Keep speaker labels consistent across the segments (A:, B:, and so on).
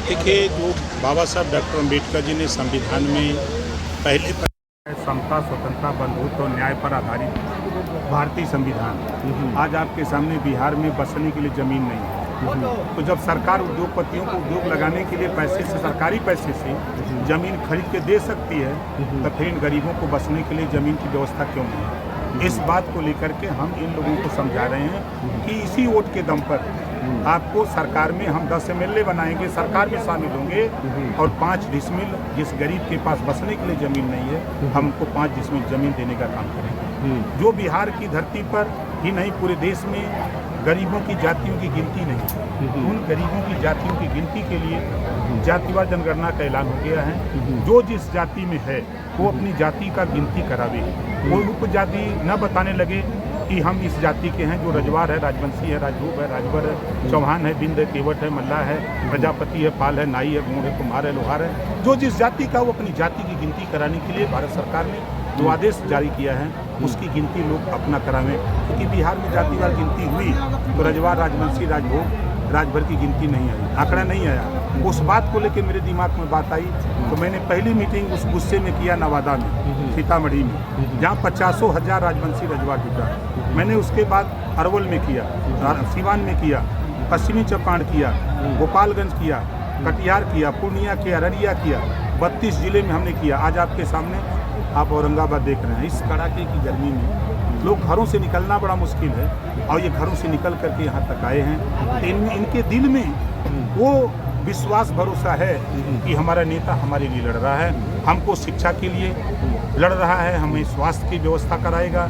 A: देखिए, जो बाबा साहब डॉक्टर अम्बेडकर जी ने संविधान में पहले समता, स्वतंत्रता, बंधुत्व और न्याय पर आधारित भारतीय संविधान, आज आपके सामने बिहार में बसने के लिए ज़मीन नहीं है। तो जब सरकार उद्योगपतियों को उद्योग लगाने के लिए पैसे से, सरकारी पैसे से ज़मीन खरीद के दे सकती है, तो फिर इन गरीबों को बसने के लिए ज़मीन की व्यवस्था क्यों नहीं है? इस बात को लेकर के हम इन लोगों को समझा रहे हैं कि इसी वोट के दम पर आपको सरकार में हम 10 MLA बनाएंगे, सरकार में शामिल होंगे और 5 डिसमिल जिस गरीब के पास बसने के लिए ज़मीन नहीं है, हमको 5 डिसमिल ज़मीन देने का काम करेंगे। जो बिहार की धरती पर ही नहीं, पूरे देश में गरीबों की जातियों की गिनती नहीं, उन गरीबों की जातियों की गिनती के लिए जातिवार जनगणना का ऐलान हो गया है। जो जिस जाति में है वो अपनी जाति का गिनती करावे, कोई उपजाति न बताने लगे कि हम इस जाति के हैं। जो रजवार है, राजवंशी है, राजभूप है, राजवर है, चौहान है, बिंद है, केवट है, मल्लाह है, प्रजापति है, पाल है, नाई है, गूढ़ है, कुम्हार है, लोहार है, जो जिस जाति का वो अपनी जाति की गिनती कराने के लिए भारत सरकार ने जो आदेश जारी किया है उसकी गिनती लोग अपना करावें। क्योंकि बिहार में जातिवार गिनती हुई तो रजवार, राजवंशी, राजभोग, राजभर की गिनती नहीं आई, आंकड़ा नहीं आया। उस बात को लेकर मेरे दिमाग में बात आई तो मैंने पहली मीटिंग उस गुस्से में किया नवादा में, सीतामढ़ी में, जहाँ 50,000 राजवंशी रजवार जुटा। मैंने उसके बाद अरवल में किया, सिवान में किया, पश्चिमी चंपारण किया, गोपालगंज किया, कटिहार किया, पूर्णिया किया, अररिया किया, 32 जिले में हमने किया। आज आपके सामने आप औरंगाबाद देख रहे हैं। इस कड़ाके की गर्मी में लोग घरों से निकलना बड़ा मुश्किल है और ये घरों से निकल करके यहाँ तक आए हैं। इनके दिल में वो विश्वास, भरोसा है कि हमारा नेता हमारे लिए लड़ रहा है, हमको शिक्षा के लिए लड़ रहा है, हमें स्वास्थ्य की व्यवस्था कराएगा,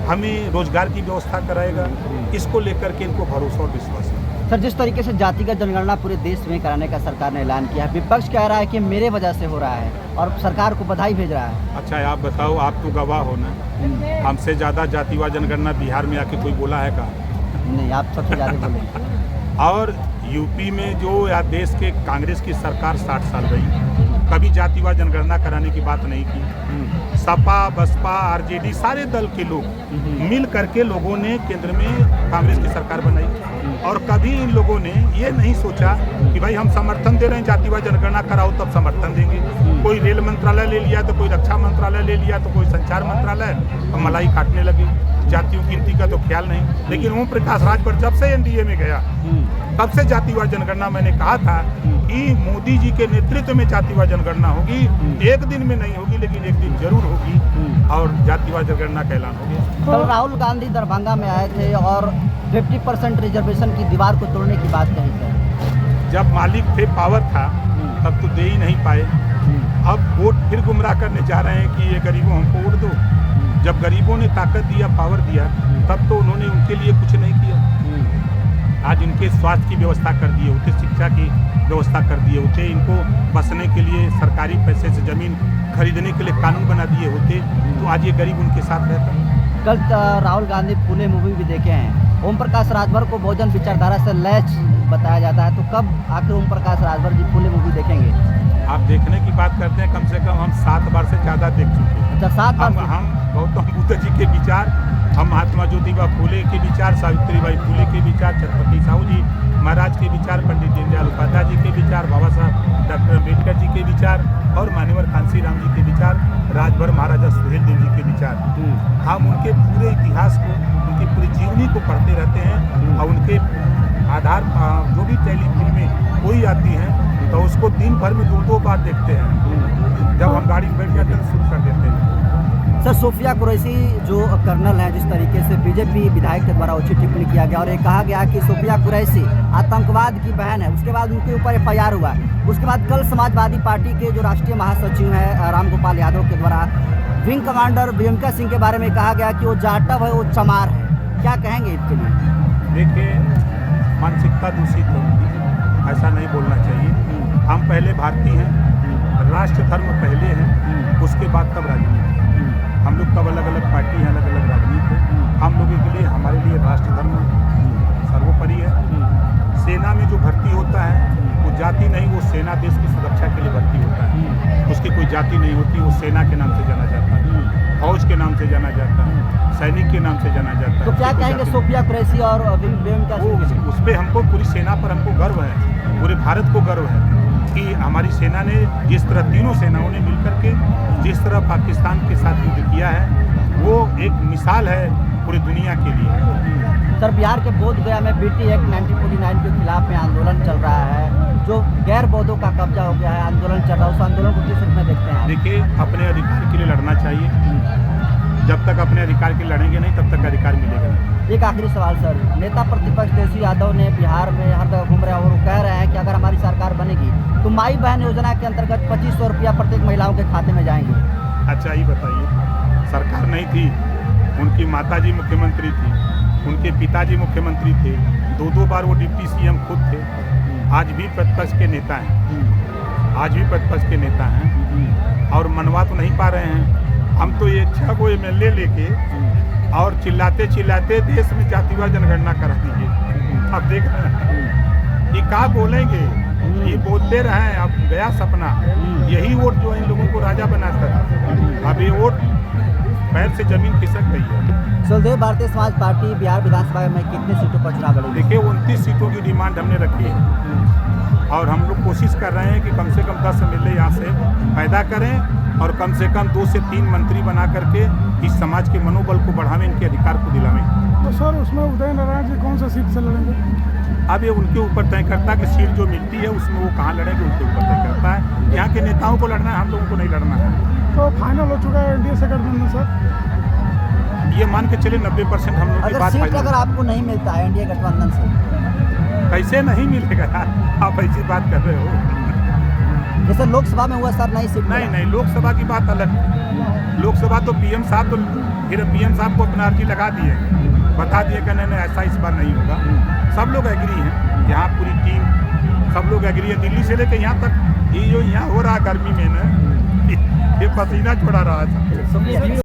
A: हमें रोजगार की व्यवस्था कराएगा। इसको लेकर के इनको भरोसा और विश्वास है।
B: सर, जिस तरीके से जातिगत जनगणना पूरे देश में कराने का सरकार ने ऐलान किया है, विपक्ष कह रहा है कि मेरे वजह से हो रहा है और सरकार को बधाई भेज रहा है।
A: अच्छा, आप बताओ, आप तो गवाह हो ना, हमसे ज़्यादा जातिवार जनगणना बिहार में आके कोई बोला है का?
B: नहीं, आप सबसे ज़्यादा बोले।
A: और यूपी में जो या देश के कांग्रेस की सरकार 60 साल रही, कभी जातिवार जनगणना कराने की बात नहीं की। सपा, बसपा, आरजेडी सारे दल के लोग मिल करके लोगों ने केंद्र में कांग्रेस की सरकार बनाई और कभी इन लोगों ने ये नहीं सोचा कि भाई हम समर्थन दे रहे हैं, जातिवार जनगणना कराओ तब समर्थन देंगे। कोई रेल मंत्रालय ले लिया तो कोई रक्षा मंत्रालय ले लिया तो कोई संचार मंत्रालय, और मलाई काटने लगी। जातियों की गिनती का तो ख्याल नहीं। लेकिन ओम प्रकाश राजभर जब से एनडीए में गया तब से जातिवार जनगणना, मैंने कहा था कि मोदी जी के नेतृत्व में जातिवार जनगणना होगी, एक दिन में नहीं होगी लेकिन एक दिन जरूर होगी और जातिवार जनगणना का ऐलान हो गया।
B: कल राहुल गांधी दरभंगा में आए थे और 50% रिजर्वेशन की दीवार को तोड़ने की बात कही थी।
A: जब मालिक थे, पावर था, तब तो दे ही नहीं पाए। अब वोट फिर गुमराह करने जा रहे हैं कि ये गरीबों हमको वोट दो। जब गरीबों ने ताकत दिया, पावर दिया, तब तो उन्होंने उनके लिए कुछ नहीं किया। आज इनके स्वास्थ्य की व्यवस्था कर दिए होते, शिक्षा की व्यवस्था कर दिए होते, इनको बसने के लिए सरकारी पैसे से ज़मीन खरीदने के लिए कानून बना दिए होते, तो आज ये गरीब उनके साथ रहता।
B: कल राहुल गांधी पुणे मूवी भी देखे हैं। ओम प्रकाश राजभर को बहुजन विचारधारा से लैस बताया जाता है, तो कब आखिर ओम प्रकाश राजभर जी पुणे मूवी देखेंगे?
A: आप देखने की बात करते हैं, कम से कम हम 7 बार से ज़्यादा देख चुके हैं।
B: अच्छा, 7 बार?
A: हम गौतम बुद्ध जी के विचार, हम महात्मा ज्योतिबा फूले के विचार, सावित्रीबाई फूले के विचार, छत्रपति साहू जी महाराज के विचार, पंडित दीनदयाल उपाध्याय जी के विचार, बाबा साहब डॉक्टर अम्बेडकर जी के विचार और मान्यवर कांसी राम जी के विचार, राजभर महाराजा सुहेल देव जी के विचार। हम उनके पूरे इतिहास को, उनकी पूरी जीवनी को पढ़ते रहते हैं और उनके आधार जो भी टेलीफिल्में कोई आती हैं तो उसको दिन भर में 2-2 बार देखते हैं। जब हम गाड़ी में बैठ जाते हैं शुरू कर देते हैं।
B: सर, सोफिया कुरैशी जो कर्नल हैं, जिस तरीके से बीजेपी विधायक के द्वारा उचित टिप्पणी किया गया और ये कहा गया कि सोफिया कुरैशी आतंकवाद की बहन है, उसके बाद उनके ऊपर FIR हुआ। उसके बाद कल समाजवादी पार्टी के जो राष्ट्रीय महासचिव हैं रामगोपाल यादव के द्वारा विंग कमांडर BMK सिंह के बारे में कहा गया कि वो जाटव है, वो चमार है। क्या कहेंगे इसके लिए?
A: देखिए, मानसिकता दूषित होगी, ऐसा नहीं बोलना चाहिए। हम पहले भारतीय हैं, राष्ट्र धर्म पहले हैं, उसके बाद तब राजनीति। हम लोग तब अलग अलग पार्टी हैं, अलग अलग राजनीति है। हम लोगों के लिए, हमारे लिए राष्ट्र धर्म सर्वोपरि है। सेना में जो भर्ती होता है वो जाति नहीं, वो सेना देश की सुरक्षा के लिए भर्ती होता है। उसकी कोई जाति नहीं होती, वो सेना के नाम से जाना जाता है, फौज के नाम से जाना जाता है, सैनिक के नाम से जाना जाता है।
B: तो क्या कहेंगे सोफिया कुरैशी और BMK?
A: उस पर हमको, पूरी सेना पर हमको गर्व है, पूरे भारत को गर्व है कि हमारी सेना ने जिस तरह तीनों सेनाओं ने मिलकर के जिस तरह पाकिस्तान के साथ युद्ध किया है वो एक मिसाल है पूरी दुनिया के लिए।
B: सर, बिहार के बोधगया में बीटी एक्ट 1949 के खिलाफ में आंदोलन चल रहा है, जो गैर बौद्धों का कब्जा हो गया है, आंदोलन चल रहा है, उस आंदोलन को किस रूप में देखते हैं?
A: देखिए, अपने अधिकार के लिए लड़ना चाहिए। जब तक अपने अधिकार के लिए लड़ेंगे नहीं तब तक अधिकार मिलेगा नहीं।
B: एक आखिरी सवाल सर, नेता प्रतिपक्ष तेजस्वी यादव ने बिहार में हर जगह घूम रहे हैं और वो कह रहे हैं कि अगर हमारी सरकार बनेगी तो माई बहन योजना के अंतर्गत 2500 रुपया प्रत्येक महिलाओं के खाते में जाएंगे।
A: अच्छा, ये बताइए, सरकार नहीं थी, उनकी माताजी मुख्यमंत्री थी, उनके पिताजी मुख्यमंत्री थे, दो बार वो डिप्टी सीएम खुद थे, आज भी प्रतिपक्ष के नेता हैं, आज भी प्रतिपक्ष के नेता हैं और मनवा तो नहीं पा रहे हैं। हम तो ये 6 को MLA लेके और चिल्लाते चिल्लाते देश में जातिवाद जनगणना करा दीजिए। अब देख रहे हैं ये क्या बोलेंगे, ये बोलते रहे, अब गया सपना। यही वोट जो इन लोगों को राजा बनाता था, अब ये वोट पैर से जमीन खिसक गई है।
B: सुलदेव भारतीय समाज पार्टी बिहार विधानसभा में कितने सीटों पर चुनाव लड़ेगी?
A: देखिए, 29 सीटों की डिमांड हमने रखी है और हम लोग कोशिश कर रहे हैं कि कम से कम 10 MLA यहाँ से पैदा करें और कम से कम 2 से 3 मंत्री बना करके इस समाज के मनोबल को बढ़ावें, इनके अधिकार को दिलावें।
C: तो सर, उसमें उदय नारायण जी कौन सा सीट से लड़ेंगे?
A: अब ये उनके ऊपर तय करता है कि सीट जो मिलती है उसमें वो कहाँ लड़ेंगे, उनके ऊपर तय करता है। यहाँ के नेताओं को लड़ना है, हम लोगों को नहीं लड़ना है।
C: तो फाइनल हो चुका है एनडीए से गठबंधन सर?
A: ये मान के चले 90% हम लोग की
B: अगर
A: बात
B: सीट
A: फाइनल।
B: अगर आपको नहीं मिलता है एनडीए गठबंधन से,
A: कैसे नहीं मिलेगा यार, आप ऐसी बात कर रहे हो।
B: जैसे लोकसभा में हुआ सर, नहीं सीट
A: नहीं
B: मिला।
A: नहीं, लोकसभा की बात अलग है। लोकसभा तो पीएम साहब तो फिर पीएम साहब को अपना अर्जी लगा दिए, बता दिए कि नहीं ऐसा इस बार नहीं होगा। सब लोग एग्री हैं, यहाँ पूरी टीम सब लोग एग्री है, दिल्ली से लेकर यहाँ तक। ये जो यहाँ हो रहा गर्मी में ना, ये पसीना छोड़ा रहा था।